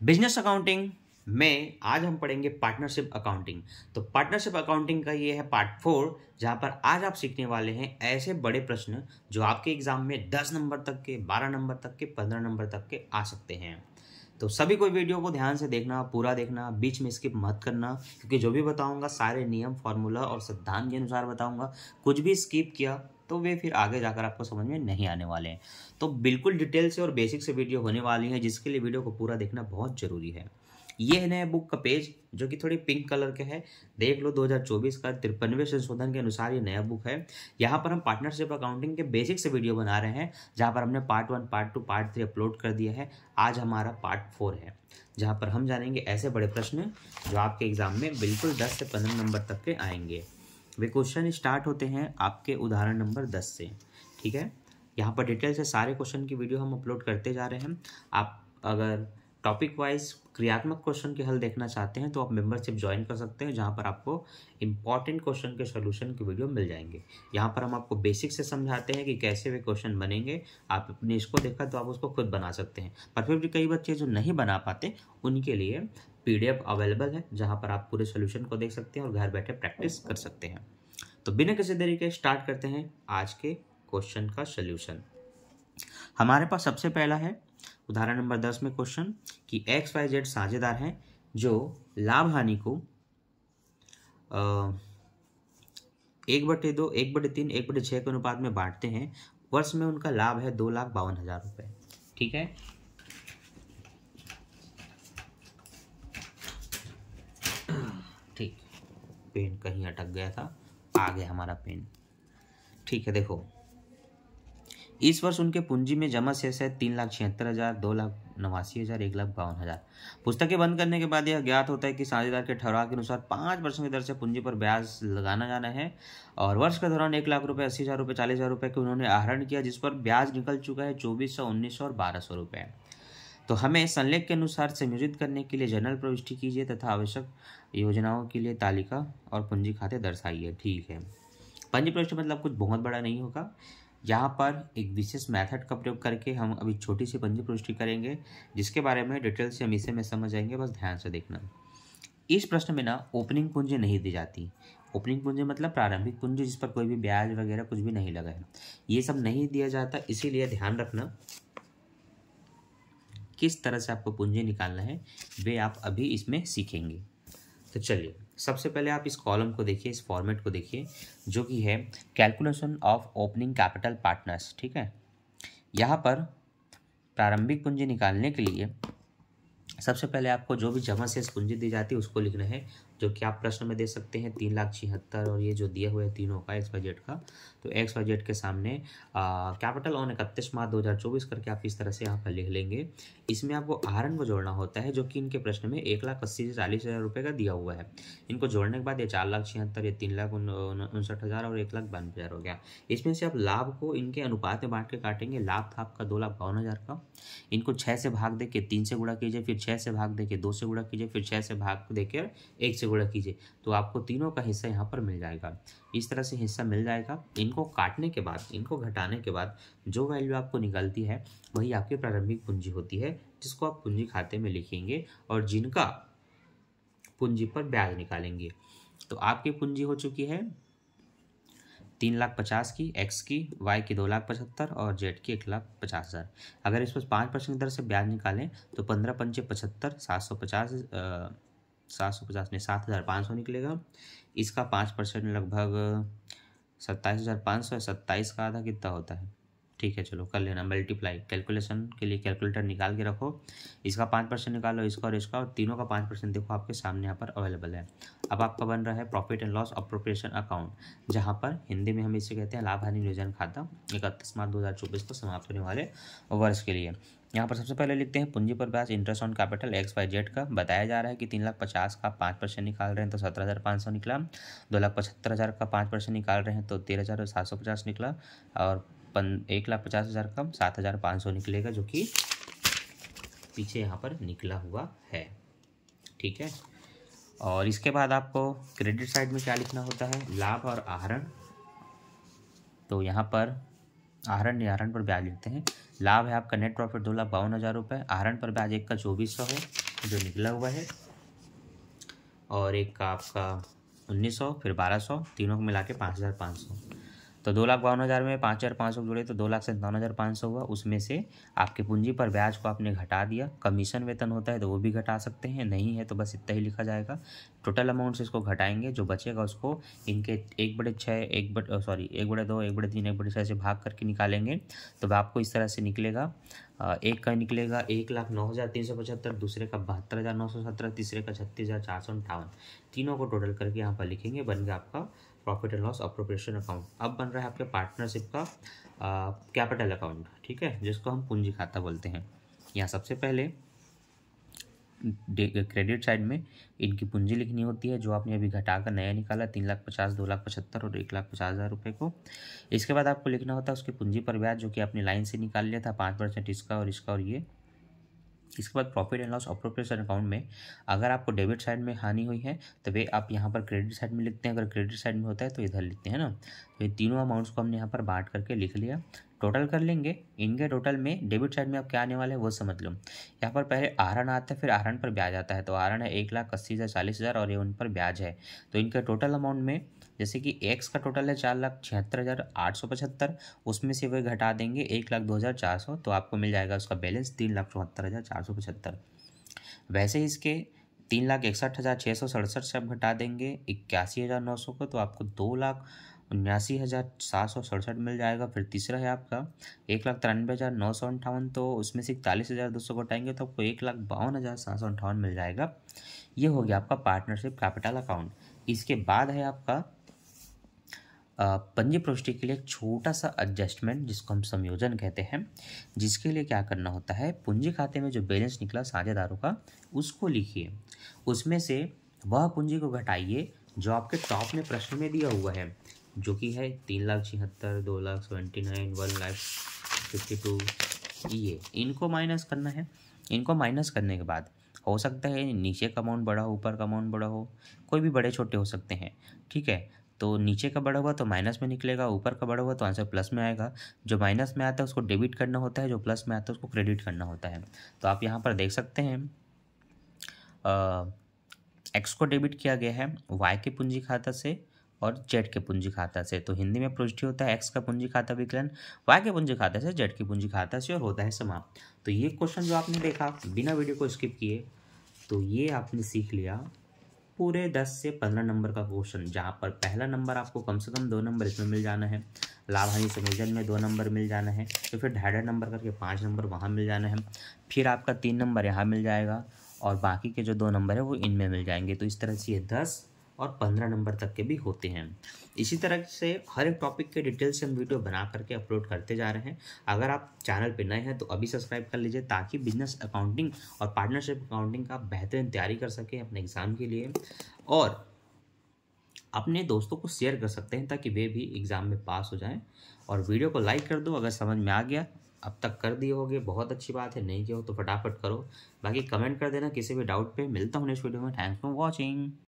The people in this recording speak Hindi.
बिजनेस अकाउंटिंग में आज हम पढ़ेंगे पार्टनरशिप अकाउंटिंग। तो पार्टनरशिप अकाउंटिंग का ये है पार्ट 4, जहाँ पर आज आप सीखने वाले हैं ऐसे बड़े प्रश्न जो आपके एग्जाम में 10 नंबर तक के, 12 नंबर तक के, 15 नंबर तक के आ सकते हैं। तो सभी को वीडियो को ध्यान से देखना, पूरा देखना, बीच में स्किप मत करना, क्योंकि जो भी बताऊंगा सारे नियम, फॉर्मूला और सिद्धांत के अनुसार बताऊंगा। कुछ भी स्किप किया तो वे फिर आगे जाकर आपको समझ में नहीं आने वाले हैं। तो बिल्कुल डिटेल से और बेसिक से वीडियो होने वाली है, जिसके लिए वीडियो को पूरा देखना बहुत जरूरी है। ये है नया बुक का पेज जो कि थोड़ी पिंक कलर के है, देख लो। 2024 का 53वें संशोधन के अनुसार ये नया बुक है। यहाँ पर हम पार्टनरशिप अकाउंटिंग के बेसिक से वीडियो बना रहे हैं, जहाँ पर हमने पार्ट 1, पार्ट 2, पार्ट 3 अपलोड कर दिया है। आज हमारा पार्ट 4 है, जहाँ पर हम जानेंगे ऐसे बड़े प्रश्न जो आपके एग्जाम में बिल्कुल 10 से 15 नंबर तक के आएंगे। वे क्वेश्चन स्टार्ट होते हैं आपके उदाहरण नंबर 10 से। ठीक है, यहाँ पर डिटेल से सारे क्वेश्चन की वीडियो हम अपलोड करते जा रहे हैं। आप अगर टॉपिक वाइज क्रियात्मक क्वेश्चन के हल देखना चाहते हैं तो आप मेंबरशिप ज्वाइन कर सकते हैं, जहाँ पर आपको इंपॉर्टेंट क्वेश्चन के सॉल्यूशन की वीडियो मिल जाएंगे। यहाँ पर हम आपको बेसिक से समझाते हैं कि कैसे वे क्वेश्चन बनेंगे। आप अपने इसको देखा तो आप उसको खुद बना सकते हैं, पर फिर भी कई बच्चे जो नहीं बना पाते उनके लिए PDF अवेलेबल है, जहाँ पर आप पूरे सोल्यूशन को देख सकते हैं और घर बैठे प्रैक्टिस कर सकते हैं। तो बिना किसी देरी के स्टार्ट करते हैं आज के क्वेश्चन का सॉल्यूशन। हमारे पास सबसे पहला है उदाहरण नंबर 10 में क्वेश्चन कि XYZ साझेदार हैं जो लाभ हानि को 1/2, 1/3, 1/6 के अनुपात में बांटते हैं। वर्ष में उनका लाभ है 2,52,000 रुपये। ठीक है, ठीक, पेन कहीं अटक गया था, आ गया हमारा पेन। ठीक है, देखो, इस वर्ष उनके पूंजी में जमा शेष है 3,76,000, 2,89,000, 1,52,000। पुस्तकें बंद करने के बाद यह ज्ञात होता है कि साझेदार के ठहराव के अनुसार 5% की दर से पूंजी पर ब्याज लगाना जाना है और वर्ष के दौरान 1,00,000 रुपये, 80,000 रुपये, 40,000 रुपये के उन्होंने आहरण किया, जिस पर ब्याज निकल चुका है 2,400, 1,900 और 1,200 रुपये। तो हमें संलेख के अनुसार संयोजित करने के लिए जनरल प्रविष्टि कीजिए तथा आवश्यक योजनाओं के लिए तालिका और पूंजी खाते दर्शाइए। ठीक है, पंजी प्रविष्टि मतलब कुछ बहुत बड़ा नहीं होगा। यहाँ पर एक विशेष मेथड का प्रयोग करके हम अभी छोटी सी पंजी प्रविष्टि करेंगे, जिसके बारे में डिटेल से हम इसे में समझ जाएंगे, बस ध्यान से देखना। इस प्रश्न में ना ओपनिंग पूंजी नहीं दी जाती। ओपनिंग पूंजी मतलब प्रारंभिक पूंजी जिस पर कोई भी ब्याज वगैरह कुछ भी नहीं लगा है, ये सब नहीं दिया जाता। इसीलिए ध्यान रखना किस तरह से आपको पूंजी निकालना है, वे आप अभी इसमें सीखेंगे। तो चलिए, सबसे पहले आप इस कॉलम को देखिए, इस फॉर्मेट को देखिए, जो कि है calculation of opening capital partners. ठीक है, यहाँ पर प्रारंभिक पूंजी निकालने के लिए सबसे पहले आपको जो भी जमा शेष पूंजी दी जाती है उसको लिखना है, जो कि आप प्रश्न में दे सकते हैं 3,76,000 और ये जो दिया हुआ है तीनों का XYZ का। तो XYZ के सामने कैपिटल ऑन 31 मार्च 2024 करके आप इस तरह से यहाँ पर लिख लेंगे। इसमें आपको आहरण को जोड़ना होता है, जो कि इनके प्रश्न में 1,80,000 से 40,000 रुपये का दिया हुआ है। इनको जोड़ने के बाद ये 4,76,000, ये 3,59,000 और 1,92,000 हो गया। इसमें से आप लाभ को इनके अनुपात में बांट के काटेंगे। लाभ था आपका 2,52,000 का। इनको 6 से भाग दे के 3 से गुणा कीजिए, फिर 6 से भाग दे के 2 से गुणा कीजिए, फिर 6 से भाग देकर 1 से गुणा कीजिए, तो आपको तीनों का हिस्सा यहाँ पर मिल जाएगा। इस तरह से हिस्सा मिल जाएगा। इनको काटने के बाद, इनको घटाने के बाद जो वैल्यू आपको निकलती है वही आपकी प्रारंभिक पूंजी होती है, जिसको आप पूंजी खाते में लिखेंगे और जिनका पूंजी पर ब्याज निकालेंगे। तो आपकी पूंजी हो चुकी है 3,50,000 की, X की, Y की 2,75,000 और Z की 1,50,000। अगर इस पर 5% दर से ब्याज निकालें तो 15 पंचे 75, 750 नहीं 7,500 निकलेगा। इसका 5% लगभग 27,500 है। 27 का आधा कितना होता है? ठीक है, चलो कर लेना मल्टीप्लाई। कैलकुलेशन के लिए कैलकुलेटर निकाल के रखो। इसका 5% निकालो, इसका और इसका, और तीनों का 5% देखो आपके सामने यहाँ पर अवेलेबल है। अब आपका बन रहा है profit and loss appropriation account, जहाँ पर हिंदी में हम इसे कहते हैं लाभ हानि नियोजन खाता, 31 मार्च 2024 को समाप्त होने वाले वर्ष के लिए। यहाँ पर सबसे पहले लिखते हैं पूंजी पर ब्याज इंटरेस्ट ऑन कैपिटल XYZ का। बताया जा रहा है कि 3,50,000 का 5% निकाल रहे हैं तो 17,500 निकला। 2,75,000 का 5% निकाल रहे हैं तो 13,750 निकला, और 1,50,000 का 7,500 निकलेगा, जो कि पीछे यहाँ पर निकला हुआ है। ठीक है, और इसके बाद आपको क्रेडिट साइड में क्या लिखना होता है? लाभ और आहरण। तो यहाँ पर आहरण निहारण पर ब्याज लिखते हैं लाभ है आपका नेट प्रॉफिट 2,52,000 रुपये। आहरण पर ब्याज एक का 2400 है जो निकला हुआ है, और एक का आपका 1900, फिर 1200, तीनों को मिला के 5,500। तो 2,52,000 में 5,500 जुड़े तो 2,57,500 हुआ। उसमें से आपके पूंजी पर ब्याज को आपने घटा दिया। कमीशन वेतन होता है तो वो भी घटा सकते हैं, नहीं है तो बस इतना ही लिखा जाएगा। टोटल अमाउंट से इसको घटाएंगे, जो बचेगा उसको इनके 1/6, 1/2, 1/3, 1/6 से भाग करके निकालेंगे। तो आपको इस तरह से निकलेगा, एक का निकलेगा 1,09,375, दूसरे का 72,917, तीसरे का 36,458। तीनों को टोटल करके यहाँ पर लिखेंगे, बन गया आपका profit and loss appropriation account. अब बन रहा है आपके पार्टनरशिप का कैपिटल अकाउंट, ठीक है, जिसको हम पूंजी खाता बोलते हैं। यहाँ सबसे पहले क्रेडिट साइड में इनकी पूंजी लिखनी होती है, जो आपने अभी घटाकर नया निकाला 3,50,000, 2,75,000 और 1,50,000 रुपये को। इसके बाद आपको लिखना होता है उसकी पूंजी पर ब्याज, जो कि आपने लाइन से निकाल लिया था 5% इसका और इसका और ये। इसके बाद profit and loss appropriation account में अगर आपको डेबिट साइड में हानि हुई है तो वे आप यहाँ पर क्रेडिट साइड में लिखते हैं, अगर क्रेडिट साइड में होता है तो इधर लिखते हैं ना। तो ये तीनों अमाउंट्स को हमने यहाँ पर बांट करके लिख लिया। टोटल कर लेंगे, इनके टोटल में डेबिट साइड में अब क्या आने वाला है वो समझ लो। यहाँ पर पहले आहरण आता है, फिर आहरण पर ब्याज आता है। तो आहरण है 1,80,000, 40,000 और ये उन पर ब्याज है। तो इनके टोटल अमाउंट में जैसे कि एक्स का टोटल है 4,76,875, उसमें से वे घटा देंगे 1,02,400, तो आपको मिल जाएगा उसका बैलेंस 3,74,475। वैसे ही इसके 3,61,667 से आप घटा देंगे 81,900 को, तो आपको 2,79,767 मिल जाएगा। फिर तीसरा है आपका 1,93,958, तो उसमें से 41,200 घटाएंगे तो आपको 1,52,758 मिल जाएगा। ये हो गया आपका पार्टनरशिप कैपिटल अकाउंट। इसके बाद है आपका पंजी प्रविष्टि के लिए एक छोटा सा एडजस्टमेंट, जिसको हम संयोजन कहते हैं, जिसके लिए क्या करना होता है, पूंजी खाते में जो बैलेंस निकला साझेदारों का उसको लिखिए। उसमें से वह पूंजी को घटाइए जो आपके टॉप में प्रश्न में दिया हुआ है, जो कि है 3,76,000, 2,79,000, 1,52,000, ये इनको माइनस करना है। इनको माइनस करने के बाद हो सकता है नीचे का अमाउंट बड़ा हो, ऊपर का अमाउंट बड़ा हो, कोई भी बड़े छोटे हो सकते हैं, ठीक है। तो नीचे का बड़ा हुआ तो माइनस में निकलेगा, ऊपर का बड़ा हुआ तो आंसर प्लस में आएगा। जो माइनस में आता है उसको डेबिट करना होता है, जो प्लस में आता है उसको क्रेडिट करना होता है। तो आप यहाँ पर देख सकते हैं एक्स को डेबिट किया गया है वाई के पूंजी खाता से और जेड के पूंजी खाता से। तो हिंदी में प्रविष्टि होता है एक्स का पूंजी खाता विकलन वाई के पूंजी खाता से, जेड के पूंजी खाता से, और होता है समाप्त। तो ये क्वेश्चन जो आपने देखा बिना वीडियो को स्किप किए, तो ये आपने सीख लिया पूरे 10 से 15 नंबर का क्वेश्चन, जहाँ पर पहला नंबर आपको कम से कम 2 नंबर इसमें मिल जाना है, लाभ हानि संयोजन में 2 नंबर मिल जाना है, तो फिर 2.5 नंबर करके 5 नंबर वहाँ मिल जाना है, फिर आपका 3 नंबर यहाँ मिल जाएगा, और बाकी के जो 2 नंबर है वो इनमें मिल जाएंगे। तो इस तरह से ये 10 और 15 नंबर तक के भी होते हैं। इसी तरह से हर एक टॉपिक के डिटेल से हम वीडियो बना करके अपलोड करते जा रहे हैं। अगर आप चैनल पे नए हैं तो अभी सब्सक्राइब कर लीजिए, ताकि बिजनेस अकाउंटिंग और पार्टनरशिप अकाउंटिंग का बेहतरीन तैयारी कर सकें अपने एग्ज़ाम के लिए, और अपने दोस्तों को शेयर कर सकते हैं ताकि वे भी एग्ज़ाम में पास हो जाएं। और वीडियो को लाइक कर दो अगर समझ में आ गया। अब तक कर दिए होगे, बहुत अच्छी बात है, नहीं किया हो तो फटाफट करो। बाकी कमेंट कर देना किसी भी डाउट पे। मिलता हूँ नेक्स्ट वीडियो में। Thanks for watching.